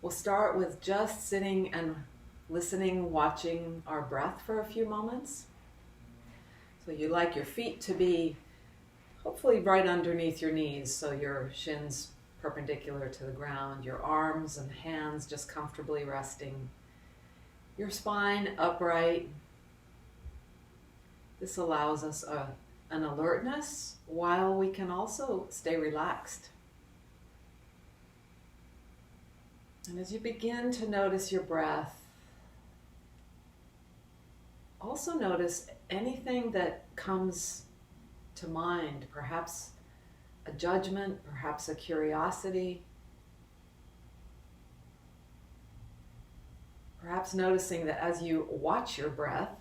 We'll start with just sitting and listening, watching our breath for a few moments. So you like your feet to be hopefully right underneath your knees, so your shins perpendicular to the ground, your arms and hands just comfortably resting, your spine upright. This allows us an alertness while we can also stay relaxed. And as you begin to notice your breath, also notice anything that comes to mind, perhaps a judgment, perhaps a curiosity, perhaps noticing that as you watch your breath,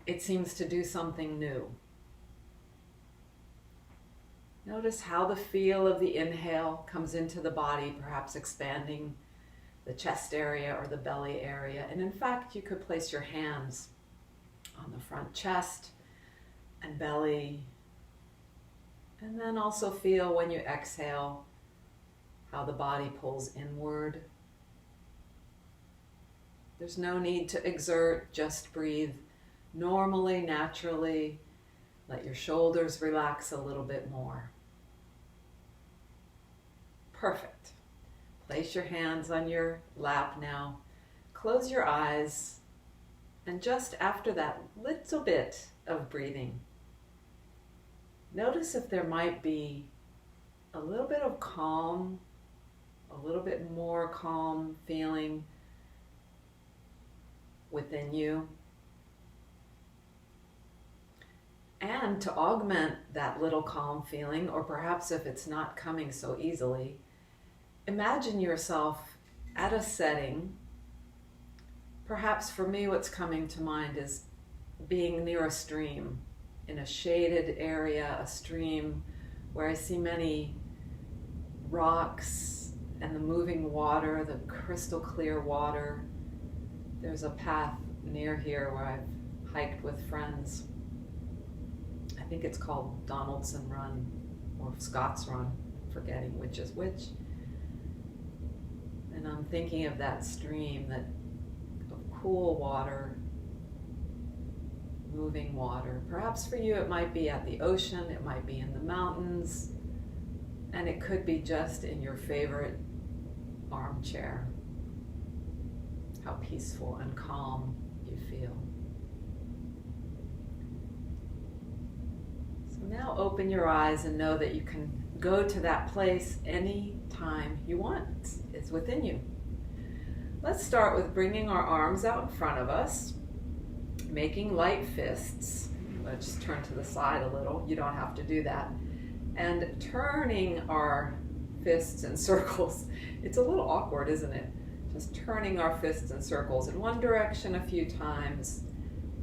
it seems to do something new. Notice how the feel of the inhale comes into the body, perhaps expanding the chest area or the belly area. And in fact, you could place your hands on the front chest and belly. And then also feel when you exhale how the body pulls inward. There's no need to exert, just breathe normally, naturally. Let your shoulders relax a little bit more. Perfect. Place your hands on your lap now. Close your eyes. And just after that little bit of breathing, notice if there might be a little bit of calm, a little bit more calm feeling within you. And to augment that little calm feeling, or perhaps if it's not coming so easily, imagine yourself at a setting. Perhaps for me what's coming to mind is being near a stream, in a shaded area, a stream where I see many rocks and the moving water, the crystal clear water. There's a path near here where I've hiked with friends. I think it's called Donaldson Run or Scott's Run, forgetting which is which. And I'm thinking of that stream, that of cool water, moving water. Perhaps for you it might be at the ocean, it might be in the mountains, and it could be just in your favorite armchair. How peaceful and calm you feel. So now open your eyes and know that you can go to that place any time you want. It's within you. Let's start with bringing our arms out in front of us, making light fists. Let's just turn to the side a little. You don't have to do that. And turning our fists in circles. It's a little awkward, isn't it? Just turning our fists in circles in one direction a few times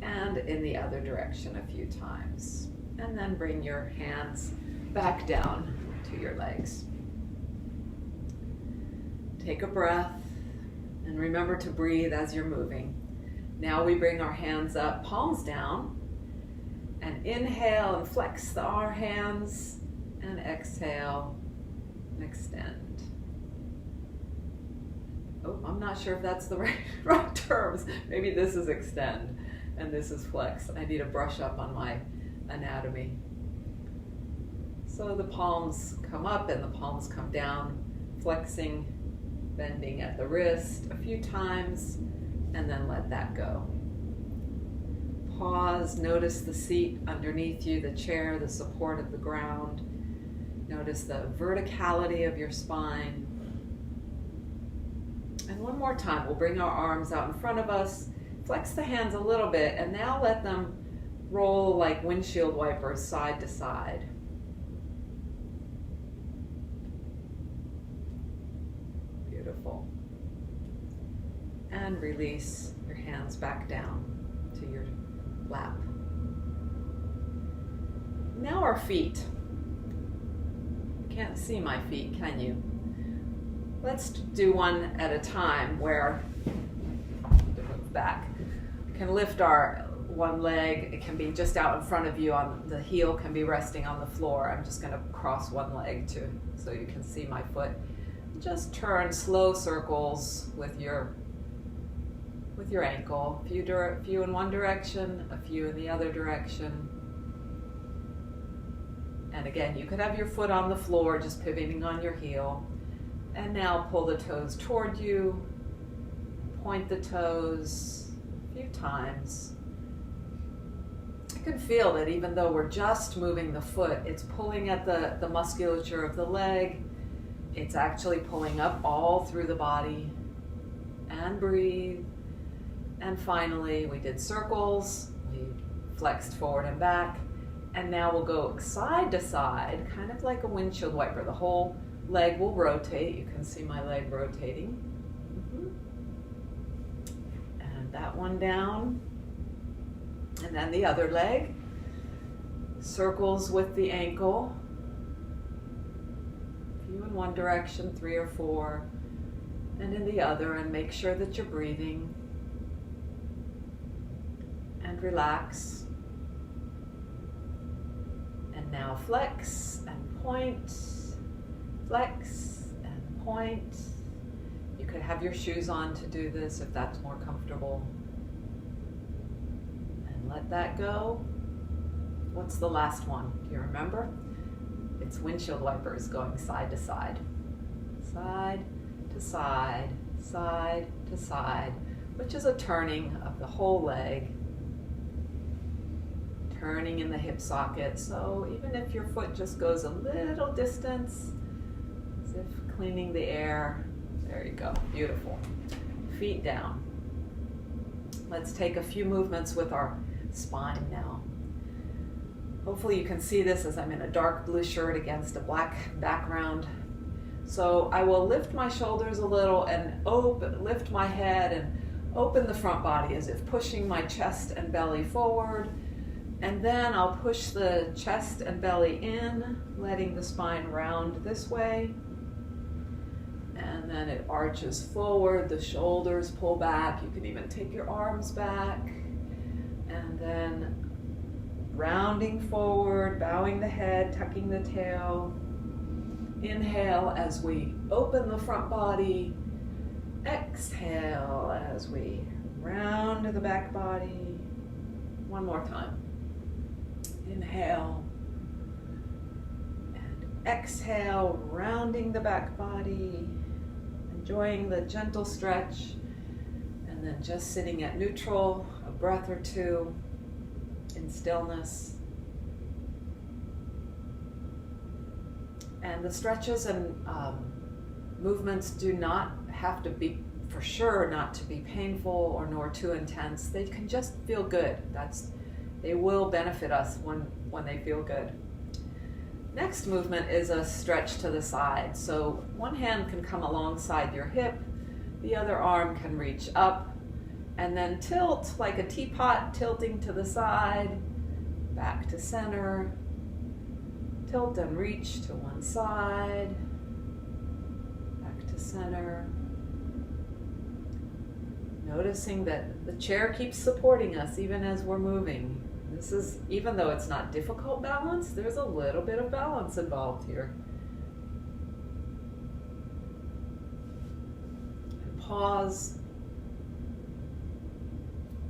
and in the other direction a few times. And then bring your hands back down to your legs. Take a breath and remember to breathe as you're moving. Now we bring our hands up, palms down, and inhale and flex our hands, and exhale and extend. Oh, I'm not sure if that's the right terms. Maybe this is extend and this is flex. I need to brush up on my anatomy. So the palms come up and the palms come down, flexing, bending at the wrist a few times, and then let that go. Pause, notice the seat underneath you, the chair, the support of the ground. Notice the verticality of your spine. And one more time, we'll bring our arms out in front of us, flex the hands a little bit, and now let them roll like windshield wipers side to side. Beautiful. And release your hands back down to your lap. Now our feet. You can't see my feet, can you? Let's do one at a time where back. We can lift our one leg. It can be just out in front of you. On the heel can be resting on the floor. I'm just going to cross one leg so you can see my foot. Just turn slow circles with your ankle. A few in one direction, a few in the other direction. And again, you could have your foot on the floor, just pivoting on your heel. And now pull the toes toward you. Point the toes a few times. You can feel that even though we're just moving the foot, it's pulling at the musculature of the leg. It's actually pulling up all through the body. And breathe. And finally, we did circles. We flexed forward and back. And now we'll go side to side, kind of like a windshield wiper. The whole leg will rotate. You can see my leg rotating. And that one down. And then the other leg. Circles with the ankle. A few in one direction, 3 or 4. And in the other, and make sure that you're breathing. And relax. And now flex and point, flex and point. You could have your shoes on to do this if that's more comfortable. And let that go. What's the last one? Do you remember? It's windshield wipers going side to side. Side to side, side to side, which is a turning of the whole leg. Turning in the hip socket, so even if your foot just goes a little distance, as if cleaning the air, there you go, beautiful. Feet down. Let's take a few movements with our spine now. Hopefully you can see this as I'm in a dark blue shirt against a black background. So I will lift my shoulders a little and lift my head and open the front body as if pushing my chest and belly forward. And then I'll push the chest and belly in, letting the spine round this way. And then it arches forward, the shoulders pull back. You can even take your arms back. And then rounding forward, bowing the head, tucking the tail. Inhale as we open the front body. Exhale as we round the back body. One more time. Inhale and exhale, rounding the back body, enjoying the gentle stretch, and then just sitting at neutral, a breath or two in stillness. And the stretches and movements do not have to be, for sure, not to be painful or nor too intense. They can just feel good. They will benefit us when they feel good. Next movement is a stretch to the side. So one hand can come alongside your hip, the other arm can reach up, and then tilt like a teapot, tilting to the side, back to center, tilt and reach to one side, back to center. Noticing that the chair keeps supporting us even as we're moving. This is, even though it's not difficult balance, there's a little bit of balance involved here. And pause.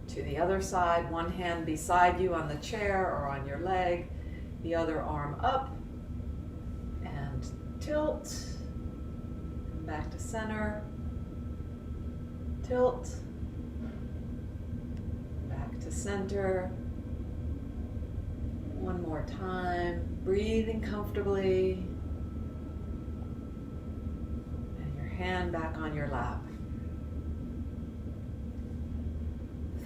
To the other side, one hand beside you on the chair or on your leg, the other arm up, and tilt, and back to center, tilt, back to center. One more time, breathing comfortably, and your hand back on your lap.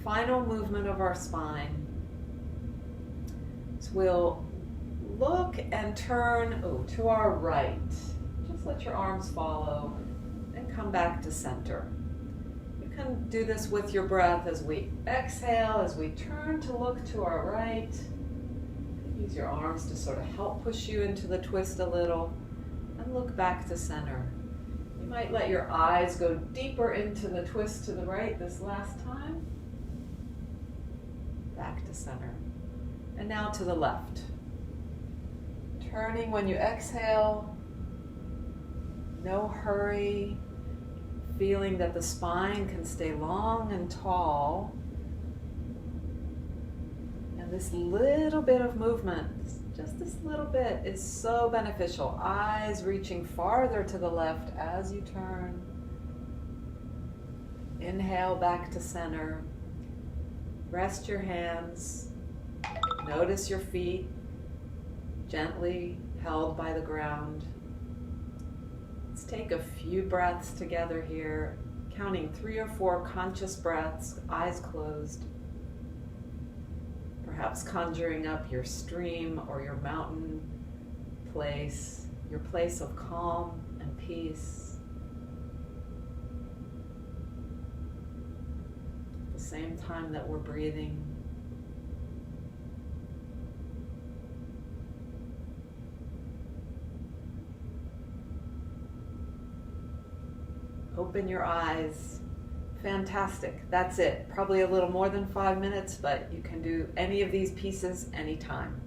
Final movement of our spine. So we'll look and turn to our right. Just let your arms follow and come back to center. You can do this with your breath as we exhale, as we turn to look to our right. Use your arms to sort of help push you into the twist a little, and look back to center. You might let your eyes go deeper into the twist to the right this last time. Back to center. And now to the left. Turning when you exhale, No hurry, feeling that the spine can stay long and tall. And this little bit of movement, just this little bit, is so beneficial. Eyes reaching farther to the left as you turn. Inhale back to center. Rest your hands. Notice your feet gently held by the ground. Let's take a few breaths together here, counting 3 or 4 conscious breaths, eyes closed. Perhaps conjuring up your stream or your mountain place, your place of calm and peace. At the same time that we're breathing. Open your eyes. Fantastic. That's it. Probably a little more than 5 minutes, but you can do any of these pieces anytime.